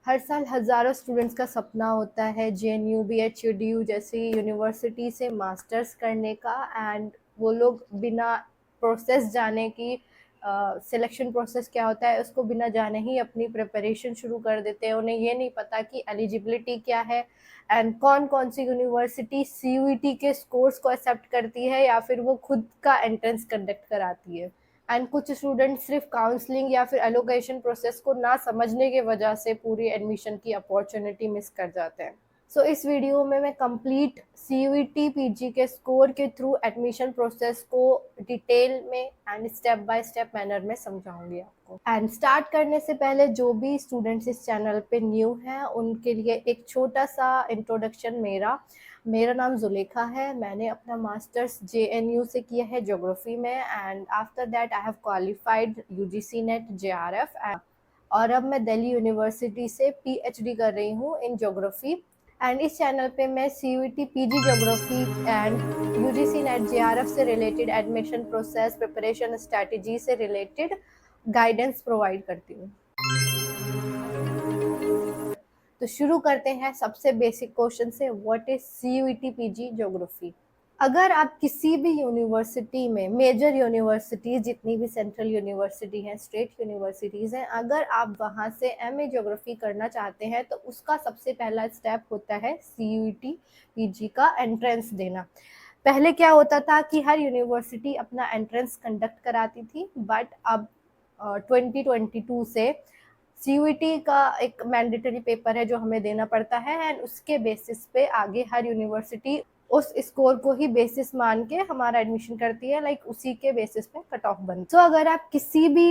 हर साल हज़ारों स्टूडेंट्स का सपना होता है जेएनयू, बीएचयू जैसी यूनिवर्सिटी से मास्टर्स करने का। एंड वो लोग बिना प्रोसेस जाने की सिलेक्शन प्रोसेस क्या होता है उसको बिना जाने ही अपनी प्रिपरेशन शुरू कर देते हैं। उन्हें ये नहीं पता कि एलिजिबिलिटी क्या है एंड कौन कौन सी यूनिवर्सिटी सीयूईटी के स्कोर्स को एक्सेप्ट करती है या फिर वो खुद का एंट्रेंस कंडक्ट कराती है। एंड कुछ स्टूडेंट सिर्फ काउंसलिंग या फिर एलोकेशन प्रोसेस को ना समझने की वजह से पूरी एडमिशन की अपॉर्चुनिटी मिस कर जाते हैं। सो इस वीडियो में मैं कंप्लीट सीयूईटी पीजी के स्कोर के थ्रू एडमिशन प्रोसेस को डिटेल में and step by step manner में समझाऊंगी आपको। एंड स्टार्ट करने से पहले जो भी स्टूडेंट्स इस चैनल पे न्यू हैं उनके लिए एक छोटा सा इंट्रोडक्शन। मेरा नाम जुलेखा है। मैंने अपना मास्टर्स जेएनयू से किया है ज्योग्राफी में and after that I have qualified UGC NET JRF और अब मैं दिल्ली यूनिवर्सिटी से पीएचडी कर रही हूँ इन ज्योग्राफी। एंड इस चैनल पे मैं CUET PG geography and UGC NET JRF से related admission process preparation strategy से रिलेटेड गाइडेंस प्रोवाइड करती हूँ। तो शुरू करते हैं सबसे बेसिक क्वेश्चन से, what is CUET PG geography. अगर आप किसी भी यूनिवर्सिटी में, मेजर यूनिवर्सिटीज जितनी भी सेंट्रल यूनिवर्सिटी हैं, स्टेट यूनिवर्सिटीज हैं, अगर आप वहाँ से एमए ज्योग्राफी करना चाहते हैं तो उसका सबसे पहला स्टेप होता है सीयूईटी पीजी का एंट्रेंस देना। पहले क्या होता था कि हर यूनिवर्सिटी अपना एंट्रेंस कंडक्ट कराती थी, बट अब 2022 से सीयूईटी का एक मैंडेटरी पेपर है जो हमें देना पड़ता है एंड उसके बेसिस पे आगे हर यूनिवर्सिटी उस स्कोर को ही बेसिस मान के हमारा एडमिशन करती है, लाइक उसी के बेसिस पे कट ऑफ बनती है। तो अगर आप किसी भी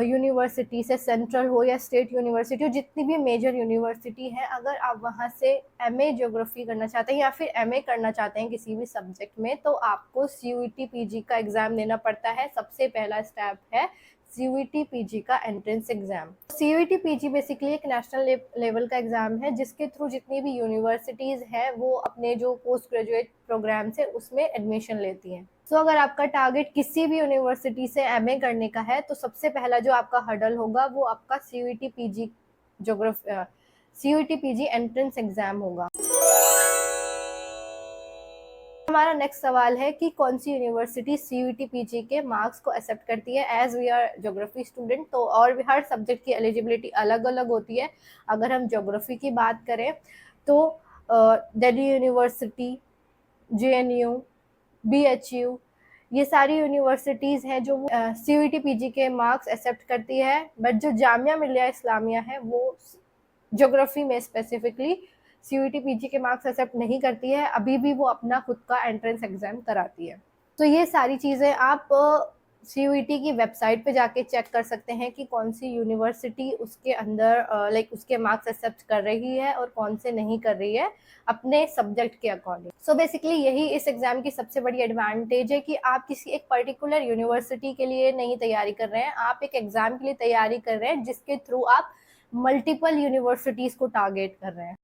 यूनिवर्सिटी से, सेंट्रल हो या स्टेट यूनिवर्सिटी हो, जितनी भी मेजर यूनिवर्सिटी है, अगर आप वहाँ से एमए ज्योग्राफी करना चाहते हैं या फिर एमए करना चाहते हैं किसी भी सब्जेक्ट में, तो आपको सीयूईटी पीजी का एग्जाम देना पड़ता है। सबसे पहला स्टेप है सीयूईटी पीजी का entrance exam. CUET PG basically एक नेशनल लेवल का एग्जाम है जिसके थ्रू जितनी भी यूनिवर्सिटीज हैं वो अपने जो पोस्ट ग्रेजुएट प्रोग्राम्स है उसमें एडमिशन लेती हैं। सो अगर आपका टारगेट किसी भी यूनिवर्सिटी से एमए करने का है तो सबसे पहला जो आपका हर्डल होगा वो आपका CUET PG geography CUET PG entrance exam होगा। हमारा नेक्स्ट सवाल है कि कौन सी यूनिवर्सिटी सीयूईटी पीजी के मार्क्स को एक्सेप्ट करती है। As we are geography student तो और भी हर सब्जेक्ट की एलिजिबिलिटी अलग अलग होती है। अगर हम ज्योग्राफी की बात करें तो दिल्ली यूनिवर्सिटी, जेएनयू, बीएचयू, ये सारी यूनिवर्सिटीज़ हैं जो सीयूईटी पीजी के मार्क्स एक्सेप्ट करती है। बट जो जामिया मिलिया इस्लामिया है वो ज्योग्राफी में स्पेसिफिकली सीयूईटी पीजी के मार्क्स एक्सेप्ट नहीं करती है, अभी भी वो अपना खुद का एंट्रेंस एग्जाम कराती है। तो ये सारी चीज़ें आप सीयूईटी की वेबसाइट पे जाके चेक कर सकते हैं कि कौन सी यूनिवर्सिटी उसके अंदर लाइक उसके मार्क्स एक्सेप्ट कर रही है और कौन से नहीं कर रही है अपने सब्जेक्ट के अकॉर्डिंग। सो बेसिकली यही इस एग्जाम की सबसे बड़ी एडवांटेज है कि आप किसी एक पर्टिकुलर यूनिवर्सिटी के लिए नहीं तैयारी कर रहे हैं, आप एक एग्जाम के लिए तैयारी कर रहे हैं जिसके थ्रू आप मल्टीपल यूनिवर्सिटीज को टारगेट कर रहे हैं।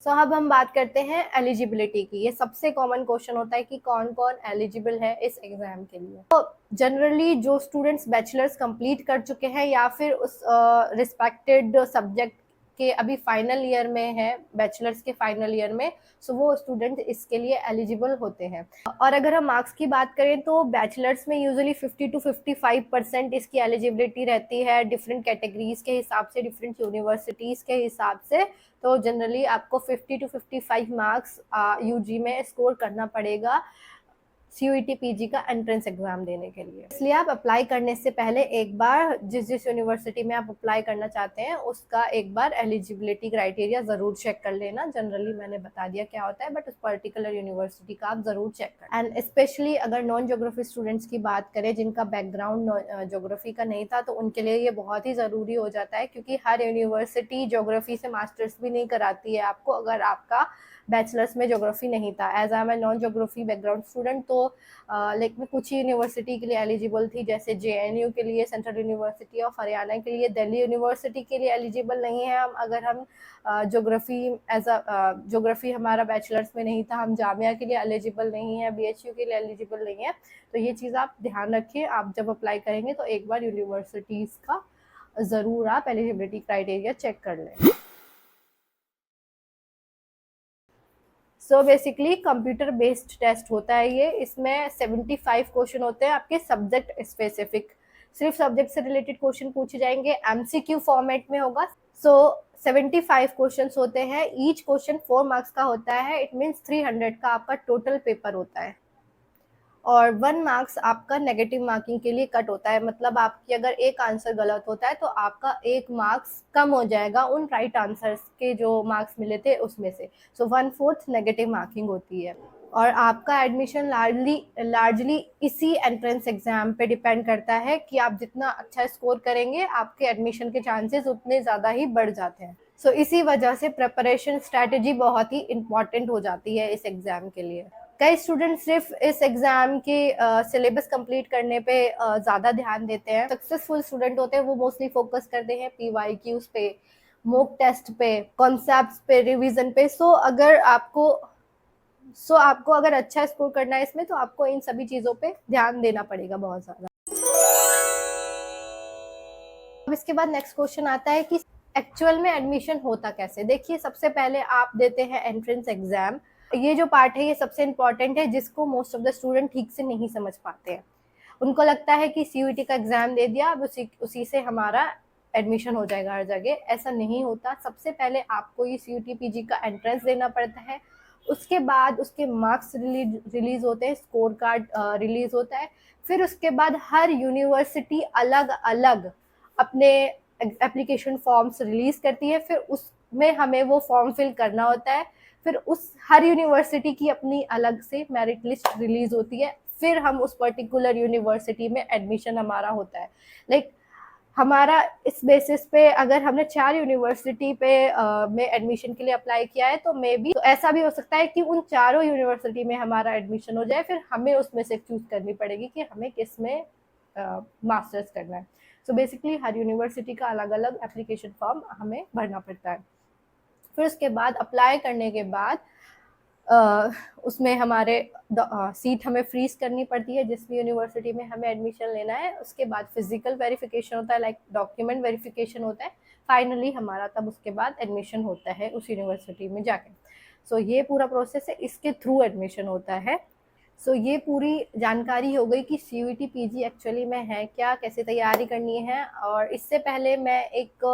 सो अब हम बात करते हैं एलिजिबिलिटी की। ये सबसे कॉमन क्वेश्चन होता है कि कौन कौन एलिजिबल है इस एग्जाम के लिए। तो जनरली जो स्टूडेंट्स बैचलर्स कंप्लीट कर चुके हैं या फिर उस रिस्पेक्टेड सब्जेक्ट के अभी फाइनल ईयर में है, बैचलर्स के फाइनल ईयर में, सो वो स्टूडेंट इसके लिए एलिजिबल होते हैं। और अगर हम मार्क्स की बात करें तो बैचलर्स में यूजुअली 50 to 55% इसकी एलिजिबिलिटी रहती है, डिफरेंट कैटेगरीज के हिसाब से, डिफरेंट यूनिवर्सिटीज के हिसाब से। तो जनरली आपको 50 to 55 मार्क्स यूजी में स्कोर करना पड़ेगा सीयूईटी पीजी का एंट्रेंस एग्जाम देने के लिए। इसलिए आप अप्लाई करने से पहले एक बार जिस यूनिवर्सिटी में आप अप्लाई करना चाहते हैं उसका एक बार एलिजिबिलिटी क्राइटेरिया जरूर चेक कर लेना। जनरली मैंने बता दिया क्या होता है, बट उस पर्टिकुलर यूनिवर्सिटी का आप जरूर चेक करें। एंड स्पेशली अगर नॉन ज्योग्राफी स्टूडेंट्स की बात करें जिनका बैकग्राउंड ज्योग्राफी का नहीं था तो उनके लिए ये बहुत ही ज़रूरी हो जाता है, क्योंकि हर यूनिवर्सिटी ज्योग्राफी से मास्टर्स भी नहीं कराती है आपको अगर आपका बैचलर्स में ज्योग्राफी नहीं था। As I am a non geography background student तो लाइक मैं कुछ ही यूनिवर्सिटी के लिए एलिजिबल थी, जैसे जेएनयू के लिए, सेंट्रल यूनिवर्सिटी ऑफ हरियाणा के लिए, दिल्ली यूनिवर्सिटी के लिए एलिजिबल नहीं है हम। अगर हम ज्योग्राफी एज अ ज्योग्राफी हमारा बैचलर्स में नहीं था, हम जामिया के लिए एलिजिबल नहीं है, बीएचयू के लिए एलिजिबल नहीं है। तो ये चीज़ आप ध्यान रखिए, आप जब अप्लाई करेंगे तो एक बार यूनिवर्सिटीज़ का ज़रूर आप एलिजिबिलिटी क्राइटेरिया चेक कर लें। So basically computer based test होता है ये। इसमें 75 क्वेश्चन होते हैं आपके सब्जेक्ट स्पेसिफिक, सिर्फ सब्जेक्ट से रिलेटेड क्वेश्चन पूछे जाएंगे, एमसीक्यू फॉर्मेट में होगा। सो 75 क्वेश्चंस होते हैं, ईच क्वेश्चन 4 मार्क्स का होता है, इट मीन्स 300 का आपका टोटल पेपर होता है। और 1 मार्क्स आपका नेगेटिव मार्किंग के लिए कट होता है, मतलब आपकी अगर एक आंसर गलत होता है तो आपका 1 मार्क्स कम हो जाएगा उन राइट आंसर्स के जो मार्क्स मिले थे उसमें से। सो 1/4 नेगेटिव मार्किंग होती है। और आपका एडमिशन लार्जली इसी एंट्रेंस एग्जाम पे डिपेंड करता है कि आप जितना अच्छा स्कोर करेंगे आपके एडमिशन के चांसेस उतने ज़्यादा ही बढ़ जाते हैं। सो इसी वजह से प्रिपरेशन स्ट्रैटेजी बहुत ही इम्पॉर्टेंट हो जाती है इस एग्ज़ाम के लिए। कई स्टूडेंट सिर्फ इस एग्ज़ाम के सिलेबस कंप्लीट करने पे ज़्यादा ध्यान देते हैं। सक्सेसफुल स्टूडेंट होते हैं वो मोस्टली फोकस करते हैं PYQs पे, मॉक टेस्ट पे, कॉन्सेप्ट्स पे, रिवीजन पे। सो आपको अगर अच्छा स्कोर करना है इसमें तो आपको इन सभी चीज़ों पे ध्यान देना पड़ेगा बहुत ज़्यादा। अब इसके बाद नेक्स्ट क्वेश्चन आता है कि एक्चुअल में एडमिशन होता कैसे। देखिए, सबसे पहले आप देते हैं एंट्रेंस एग्जाम। ये जो पार्ट है ये सबसे इम्पॉर्टेंट है, जिसको मोस्ट ऑफ द स्टूडेंट ठीक से नहीं समझ पाते हैं। उनको लगता है कि CUET का एग्जाम दे दिया, अब उसी से हमारा एडमिशन हो जाएगा हर जगह। ऐसा नहीं होता। सबसे पहले आपको ये CUET PG का एंट्रेंस देना पड़ता है, उसके बाद उसके मार्क्स रिलीज होते हैं, स्कोर कार्ड रिलीज होता है। फिर उसके बाद हर यूनिवर्सिटी अलग अलग अपने एप्लीकेशन फॉर्म्स रिलीज करती है, फिर उसमें हमें वो फॉर्म फिल करना होता है। फिर उस हर यूनिवर्सिटी की अपनी अलग से मेरिट लिस्ट रिलीज होती है, फिर हम उस पर्टिकुलर यूनिवर्सिटी में एडमिशन हमारा होता है। लाइक हमारा इस बेसिस पे अगर हमने 4 यूनिवर्सिटी पे में एडमिशन के लिए अप्लाई किया है तो मे बी तो ऐसा भी हो सकता है कि उन चारों यूनिवर्सिटी में हमारा एडमिशन हो जाए, फिर हमें उसमें से चूज करनी पड़ेगी कि हमें किस में मास्टर्स करना है। सो बेसिकली हर यूनिवर्सिटी का अलग अलग एप्लीकेशन फॉर्म हमें भरना पड़ता है। फिर उसके बाद अप्लाई करने के बाद उसमें हमारे सीट हमें फ्रीज करनी पड़ती है जिस भी यूनिवर्सिटी में हमें एडमिशन लेना है। उसके बाद फिजिकल वेरिफिकेशन होता है, लाइक डॉक्यूमेंट वेरिफिकेशन होता है। फाइनली हमारा तब उसके बाद एडमिशन होता है उस यूनिवर्सिटी में जाके। सो ये पूरा प्रोसेस है, इसके थ्रू एडमिशन होता है। सो ये पूरी जानकारी हो गई कि CUET PG एक्चुअली में है क्या, कैसे तैयारी करनी है। और इससे पहले मैं एक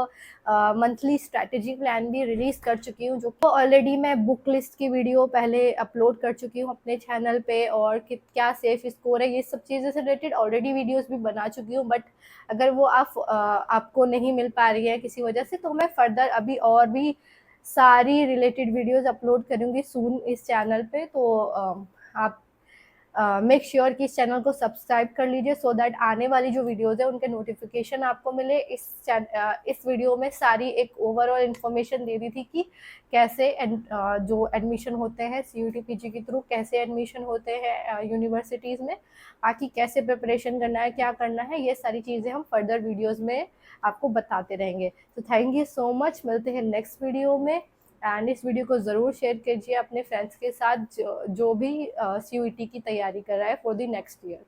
मंथली स्ट्रैटेजी प्लान भी रिलीज कर चुकी हूँ, जो ऑलरेडी मैं बुक लिस्ट की वीडियो पहले अपलोड कर चुकी हूँ अपने चैनल पे, और क्या सेफ स्कोर है ये सब चीज़ें से रिलेटेड ऑलरेडी वीडियोस भी बना चुकी हूँ। बट अगर वो आपको नहीं मिल पा रही है किसी वजह से, तो मैं फर्दर अभी और भी सारी रिलेटेड वीडियोस अपलोड करूँगी सून इस चैनल पे। तो आप मेक श्योर कि इस चैनल को सब्सक्राइब कर लीजिए, सो दैट आने वाली जो वीडियोस है उनके नोटिफिकेशन आपको मिले। इस वीडियो में सारी एक ओवरऑल इन्फॉर्मेशन दे दी थी कि कैसे जो एडमिशन होते हैं CUET PG के थ्रू, कैसे एडमिशन होते हैं यूनिवर्सिटीज़ में, बाकी कैसे प्रिपरेशन करना है, क्या करना है, ये सारी चीज़ें हम फर्दर वीडियोज़ में आपको बताते रहेंगे। तो थैंक यू सो मच, मिलते हैं नेक्स्ट वीडियो में। एंड इस वीडियो को ज़रूर शेयर कीजिए अपने फ्रेंड्स के साथ जो भी CUET की तैयारी कर रहा है फॉर द नेक्स्ट ईयर।